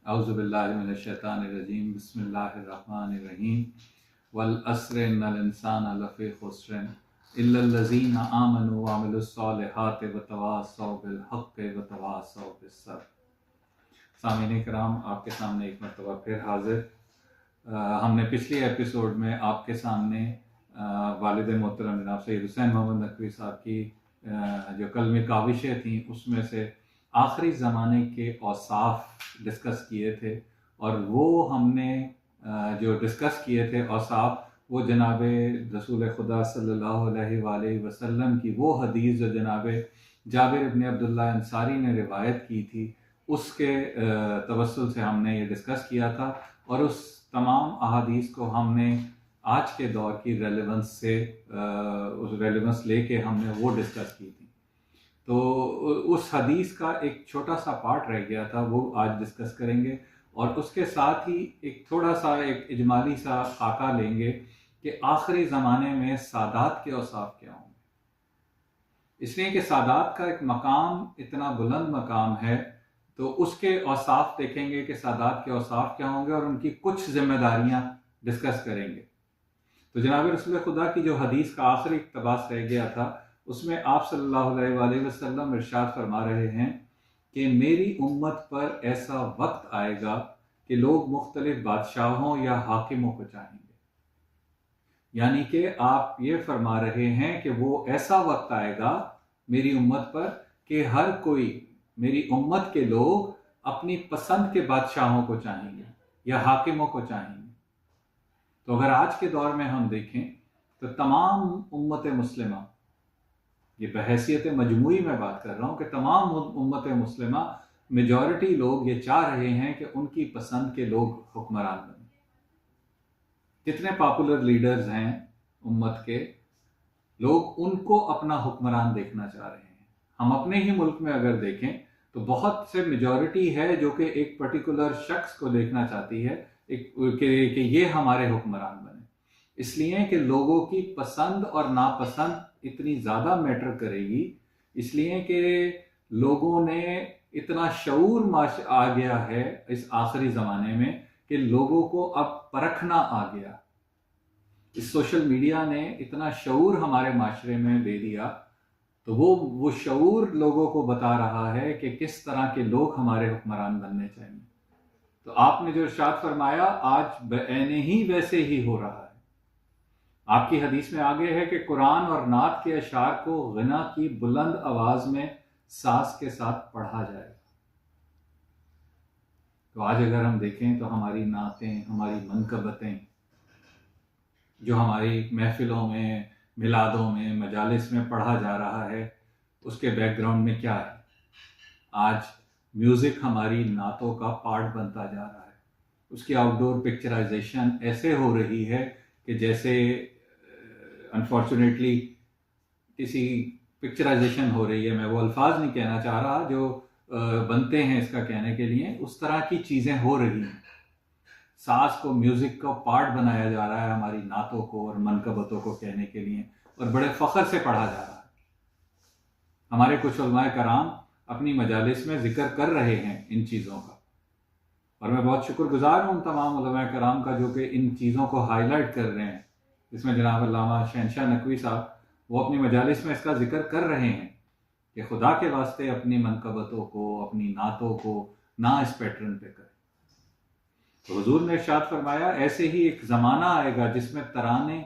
औज़ु बिल्लाहि मिनश शैतानिर रजीम बिस्मिल्लाहिर्रहमानिर्रहीम वल अस्र इन्नल इंसाना लफ़ी खुस्र इल्लल लज़ीना आमनु व अमिलुस्सॉलिहाति व तवासौ बिल हक़्क़ि व तवासौ बिस्सब्र। सामीन कराम, आपके सामने एक मरतबा फिर हाजिर। हमने पिछली एपिसोड में आपके सामने वालिद मोहतरम जनाब सैयद हुसैन मोहम्मद नकवी साहब की जो कलमी काविशें थीं उसमें से आखिरी ज़माने के औसाफ डिस्कस किए थे, और वो हमने जो डिस्कस किए थे औसाफ वो जनाब रसूल खुदा सल्लल्लाहु अलैहि वसल्लम की वो हदीस जो जनाब जाबिर इब्न अब्दुल्लाह अंसारी ने रिवायत की थी उसके तवस्सुल से हमने ये डिस्कस किया था, और उस तमाम अहादीस को हमने आज के दौर की रेलेवेंस से उस रेलेवेंस लेके हमने वो डिस्कस की थी। तो उस हदीस का एक छोटा सा पार्ट रह गया था, वो आज डिस्कस करेंगे, और उसके साथ ही एक थोड़ा सा एक इजमाली सा खाका लेंगे कि आखिरी ज़माने में सादात के औसाफ क्या होंगे। इसलिए कि सादात का एक मकाम इतना बुलंद मकाम है, तो उसके औसाफ देखेंगे कि सादात के औसाफ क्या होंगे और उनकी कुछ जिम्मेदारियां डिस्कस करेंगे। तो जनाब रसूल खुदा की जो हदीस का आखिरी इक़्तिबास रह गया था उसमें आप सल्लल्लाहु अलैहि वसल्लम इरशाद फरमा रहे हैं कि मेरी उम्मत पर ऐसा वक्त आएगा कि लोग मुख्तलिफ बादशाहों या हाकिमों को चाहेंगे। यानी कि आप ये फरमा रहे हैं कि वो ऐसा वक्त आएगा मेरी उम्मत पर कि हर कोई, मेरी उम्मत के लोग अपनी पसंद के बादशाहों को चाहेंगे या हाकिमों को चाहेंगे। तो अगर आज के दौर में हम देखें तो तमाम उम्मत मुस्लिमा, ये बहैसियत मजमूई में बात कर रहा हूँ कि तमाम उम्मत मुस्लिमा मेजॉरिटी लोग ये चाह रहे हैं कि उनकी पसंद के लोग हुक्मरान बने। कितने पॉपुलर लीडर्स हैं उम्मत के, लोग उनको अपना हुक्मरान देखना चाह रहे हैं। हम अपने ही मुल्क में अगर देखें तो बहुत से मेजॉरिटी है जो कि एक पर्टिकुलर शख्स को देखना चाहती है कि ये हमारे हुक्मरान बने, इसलिए कि लोगों की पसंद और नापसंद इतनी ज़्यादा मैटर करेगी, इसलिए कि लोगों ने इतना शऊर आ गया है इस आखिरी ज़माने में कि लोगों को अब परखना आ गया। इस सोशल मीडिया ने इतना शऊर हमारे माशरे में दे दिया, तो वो शऊर लोगों को बता रहा है कि किस तरह के लोग हमारे हुक्मरान बनने चाहिए। तो आपने जो इरशाद फरमाया आज बऐने ही वैसे ही हो रहा है। आपकी हदीस में आगे है कि कुरान और नात के अशार को गना की बुलंद आवाज में सास के साथ पढ़ा जाएगा। तो आज अगर हम देखें तो हमारी नातें, हमारी मनकबतें जो हमारी महफिलों में, मिलादों में, मजालिस में पढ़ा जा रहा है, उसके बैकग्राउंड में क्या है? आज म्यूज़िक हमारी नातों का पार्ट बनता जा रहा है। उसकी आउटडोर पिक्चराइजेशन ऐसे हो रही है कि जैसे अनफॉर्चुनेटली किसी पिक्चराइजेशन हो रही है, मैं वो अल्फाज नहीं कहना चाह रहा जो बनते हैं इसका कहने के लिए, उस तरह की चीज़ें हो रही हैं। सास को म्यूज़िक का पार्ट बनाया जा रहा है हमारी नातों को और मनकबतों को कहने के लिए, और बड़े फ़ख्र से पढ़ा जा रहा है। हमारे कुछ उलमाए कराम अपनी मजालिस में जिक्र कर रहे हैं इन चीज़ों का, और मैं बहुत शुक्रगुजार हूँ उन तमाम उलमाए कराम का जो कि इन चीज़ों को हाईलाइट कर रहे हैं। इसमें जनाब अल्लामा शहनशाह नकवी साहब वो अपनी मजालिस में इसका जिक्र कर रहे हैं कि खुदा के वास्ते अपनी मनकबतों को, अपनी नातों को ना इस पैटर्न पे करें। तो हुजूर ने इरशाद फरमाया ऐसे ही एक ज़माना आएगा जिसमें तराने,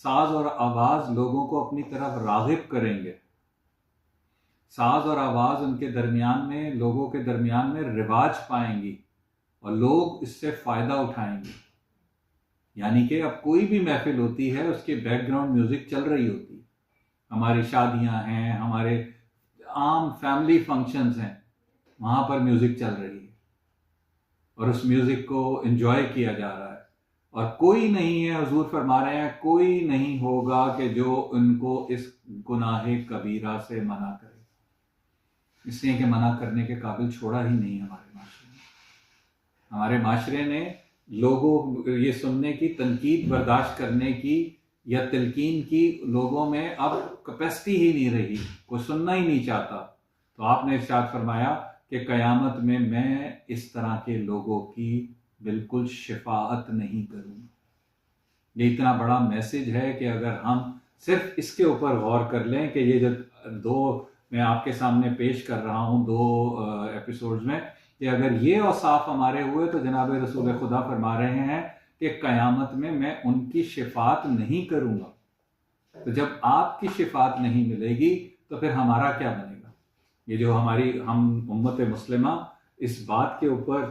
साज और आवाज़ लोगों को अपनी तरफ राग़िब करेंगे। साज और आवाज़ उनके दरमियान में, लोगों के दरमियान में रिवाज पाएंगी और लोग इससे फ़ायदा उठाएंगे। यानी कि अब कोई भी महफिल होती है उसके बैकग्राउंड म्यूज़िक चल रही होती है। हमारी शादियां हैं, हमारे आम फैमिली फंक्शंस हैं, वहाँ पर म्यूज़िक चल रही है और उस म्यूज़िक को एंजॉय किया जा रहा है। और कोई नहीं है, हुजूर फरमा रहे हैं, कोई नहीं होगा कि जो उनको इस गुनाहे कबीरा से मना करे, इसलिए कि मना करने के काबिल छोड़ा ही नहीं हमारे माशरे ने। हमारे माशरे ने लोगों ये सुनने की, तनकीद बर्दाश्त करने की या तलकीन की लोगों में अब कैपेसिटी ही नहीं रही, कोई सुनना ही नहीं चाहता। तो आपने इरशाद फरमाया कि क़यामत में मैं इस तरह के लोगों की बिल्कुल शिफाअत नहीं करूँगा। ये इतना बड़ा मैसेज है कि अगर हम सिर्फ इसके ऊपर गौर कर लें कि ये जो दो मैं आपके सामने पेश कर रहा हूँ दो एपिसोड्स में, कि अगर ये औसाफ हमारे हुए तो जनाब रसूल खुदा फरमा रहे हैं कि क़यामत में मैं उनकी शिफात नहीं करूँगा। तो जब आपकी शिफात नहीं मिलेगी तो फिर हमारा क्या बनेगा? ये जो हम उम्मत मुस्लिमा इस बात के ऊपर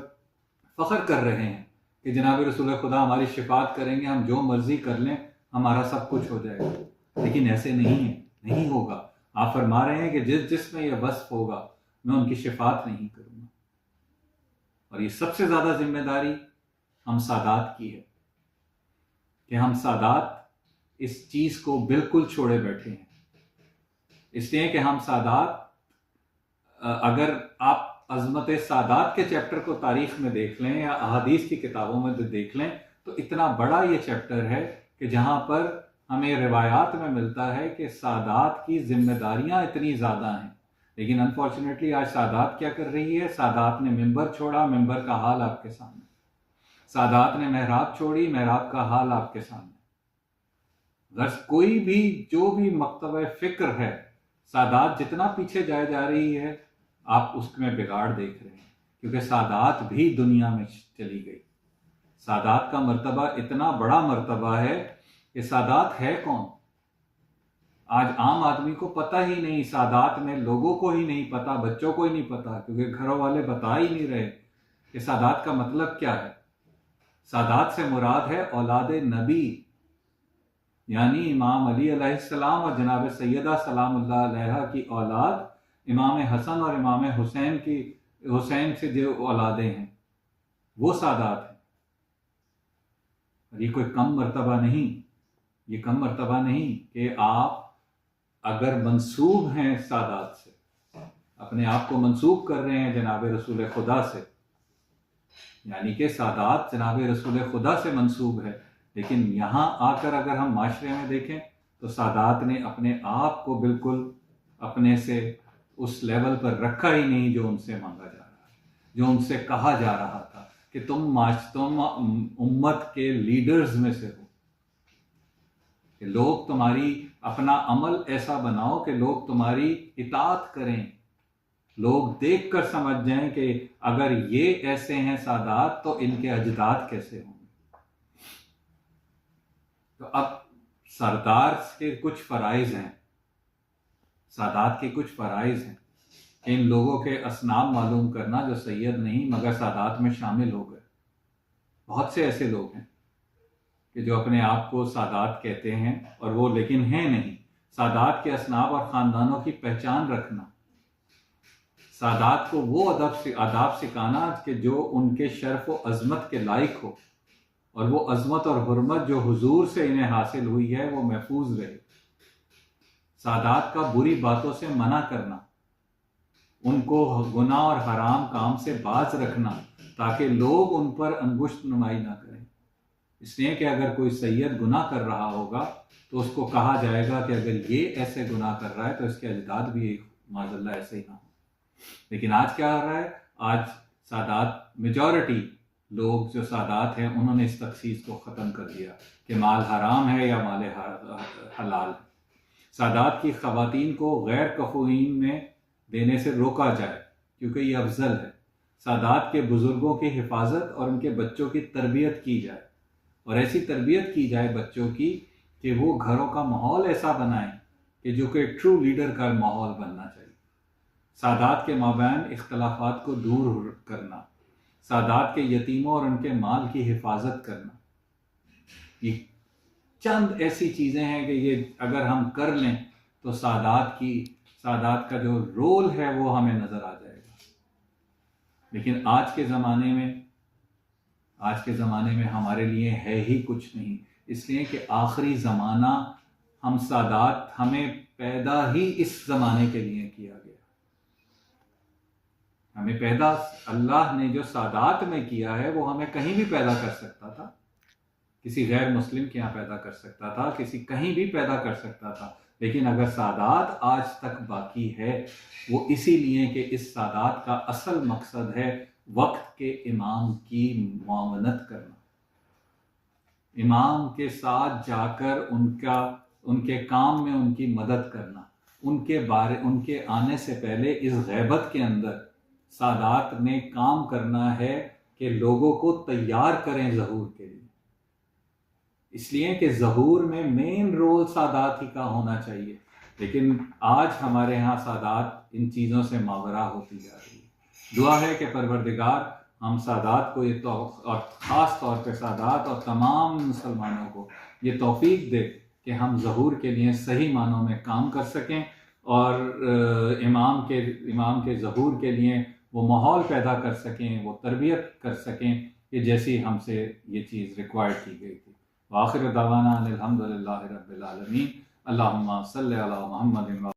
फ़ख्र कर रहे हैं कि जनाब रसूल खुदा हमारी शिफात करेंगे, हम जो मर्जी कर लें हमारा सब कुछ हो जाएगा, लेकिन ऐसे नहीं है, नहीं होगा। आप फरमा रहे हैं कि जिसमें यह वस्फ होगा मैं उनकी शिफात नहीं करूँगा। और ये सबसे ज़्यादा जिम्मेदारी हम सादात की है कि हम सादात इस चीज़ को बिल्कुल छोड़े बैठे हैं। इसलिए कि हम सादात, अगर आप अज़मत सादात के चैप्टर को तारीख़ में देख लें या अहादीस की किताबों में देख लें तो इतना बड़ा ये चैप्टर है कि जहाँ पर हमें रिवायात में मिलता है कि सादात की जिम्मेदारियाँ इतनी ज़्यादा हैं, लेकिन अनफॉर्चुनेटली आज सादात क्या कर रही है? सादात ने मिंबर छोड़ा, मिंबर का हाल आपके सामने। सादात ने महराब छोड़ी, महराब का हाल आपके सामने। अगर कोई भी जो भी मकतब फ़िक्र है, सादात जितना पीछे जाए जा रही है आप उसमें बिगाड़ देख रहे हैं, क्योंकि सादात भी दुनिया में चली गई। सादात का मर्तबा इतना बड़ा मर्तबा है कि सादात है कौन आज आम आदमी को पता ही नहीं। सादात में लोगों को ही नहीं पता, बच्चों को ही नहीं पता, क्योंकि घरों वाले बता ही नहीं रहे कि सादात का मतलब क्या है। सादात से मुराद है औलाद नबी, यानी इमाम अली अलैहिस्सलाम और जनाब सैयदा सलामुल्लाह अलैहा की औलाद, इमाम हसन और इमाम हुसैन से जो औलादें हैं वो सादात है। और ये कोई कम मर्तबा नहीं, ये कम मर्तबा नहीं कि आप अगर मंसूब हैं सादात से, अपने आप को मंसूब कर रहे हैं जनाब रसूल खुदा से, यानी कि सादात जनाब रसूल खुदा से मंसूब है, लेकिन यहाँ आकर अगर हम माशरे में देखें तो सादात ने अपने आप को बिल्कुल अपने से उस लेवल पर रखा ही नहीं जो उनसे मांगा जा रहा है, जो उनसे कहा जा रहा था कि तुम उम्मत के लीडर्स में से हो, कि लोग तुम्हारी अपना अमल ऐसा बनाओ कि लोग तुम्हारी इताअत करें, लोग देख कर समझ जाएं कि अगर ये ऐसे हैं सादात तो इनके अजदाद कैसे होंगे। तो अब सरदार के कुछ फ़राइज़ हैं, सादात के कुछ फ़राइज़ हैं। इन लोगों के असनाम मालूम करना जो सैयद नहीं मगर सादात में शामिल हो गए। बहुत से ऐसे लोग हैं कि जो अपने आप को सादात कहते हैं और वो लेकिन हैं नहीं। सादात के असनाब और ख़ानदानों की पहचान रखना, सादात को वो आदाब सिखाना कि जो उनके शर्फ व अज़मत के लायक हो, और वो अज़मत और हुर्मत जो हुजूर से इन्हें हासिल हुई है वो महफूज रहे। सादात का बुरी बातों से मना करना, उनको गुनाह और हराम काम से बाज रखना ताकि लोग उन पर अंगुश्त नुमाई ना करें। इसलिए कि अगर कोई सैयद गुनाह कर रहा होगा तो उसको कहा जाएगा कि अगर ये ऐसे गुनाह कर रहा है तो इसके अजदाद भी माज़अल्लाह ऐसे ही ना हो। लेकिन आज क्या हो रहा है? आज सादात, मेजॉरिटी लोग जो सादात हैं उन्होंने इस तखसीस को ख़त्म कर दिया कि माल हराम है या माल हलाल है। सादात की ख़वातीन को गैर कफ़ूइन में देने से रोका जाए क्योंकि ये अफजल है। सादात के बुज़ुर्गों की हिफाजत और उनके बच्चों की तरबियत की जाए, और ऐसी तरबियत की जाए बच्चों की कि वो घरों का माहौल ऐसा बनाएं कि जो कि ट्रू लीडर का माहौल बनना चाहिए। सादात के माबैन इख्तलाफात को दूर करना, सादात के यतीमों और उनके माल की हिफाजत करना, ये चंद ऐसी चीज़ें हैं कि ये अगर हम कर लें तो सादात का जो रोल है वो हमें नज़र आ जाएगा। लेकिन आज के ज़माने में हमारे लिए है ही कुछ नहीं, इसलिए कि आखिरी ज़माना हमें पैदा ही इस ज़माने के लिए किया गया। हमें पैदा अल्लाह ने जो सादात में किया है वो हमें कहीं भी पैदा कर सकता था, किसी गैर मुस्लिम के यहाँ पैदा कर सकता था, किसी कहीं भी पैदा कर सकता था, लेकिन अगर सादात आज तक बाकी है वो इसीलिए कि इस सादात का असल मकसद है वक्त के इमाम की मुआवनत करना, इमाम के साथ जाकर उनके काम में उनकी मदद करना, उनके आने से पहले इस गैबत के अंदर सादात ने काम करना है कि लोगों को तैयार करें ज़हूर के लिए। इसलिए कि ज़हूर में मेन रोल सादात ही का होना चाहिए, लेकिन आज हमारे यहाँ सादात इन चीज़ों से मावरा होती जा रही है। दुआ है कि परवरदिगार हम सादात को ये और ख़ास तौर पे सादात और तमाम मुसलमानों को ये तौफीक दे कि हम ज़हूर के लिए सही मानों में काम कर सकें और इमाम के ज़हूर के लिए वो माहौल पैदा कर सकें, वो तरबियत कर सकें कि जैसी हमसे ये चीज़ रिक्वायर्ड की गई थी। व आखिर दावाना अनिल हम्दुलिल्लाहि रब्बिल आलमीन। अल्लाहुम्मा सल्लि अला मुहम्मदिन।